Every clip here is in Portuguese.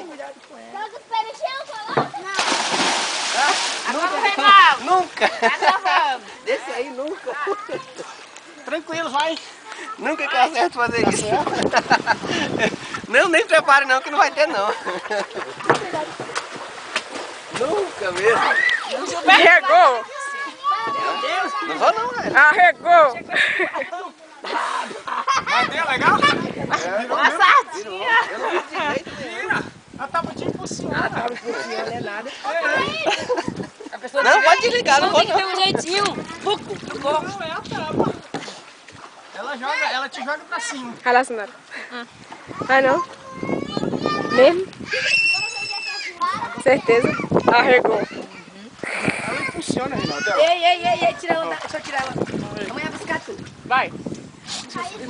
Cuidado com ela. Joga os pés no chão, coloca. Nunca! Desse aí nunca! Tranquilo, vai! Nunca que eu acerto fazer isso! Não, nem prepare não, que não vai ter não! Nunca mesmo! Arregou! Não vou não, velho! Arregou! Cadê? Legal? Uma sardinha. Eu não vi direito nenhum! Ela tava te impulsionando. Não é nada. Não, pode desligar, não vou Tem que ter não! um jeitinho. Buco, no corpo. Não, é a tábua. Ela te joga pra cima. Vai lá, Sonora. Vai não? Mesmo? Certeza? Arregou. Ela impulsiona, Reinaldo. Ei, tira ela. Deixa eu tirar ela. Amanhã vai ficar tudo. Vai.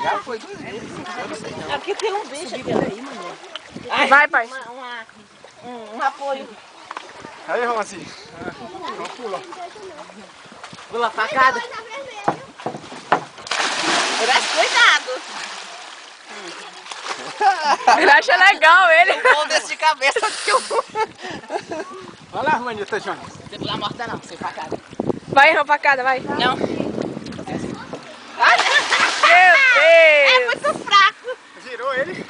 Já foi 2 vezes, eu não sei não. Aqui tem um bicho aqui. Vai, pai. Um apoio. Aí, Rosinha. Vamos pular. Pula facada. Cuidado. Ele acha legal, ele. Vou desse de cabeça que eu... Olha lá, Juanita, Jonas. Você pula morta não, sem facada. Vai, irmão, facada, vai. Não. Meu Deus. É muito fraco. Girou ele.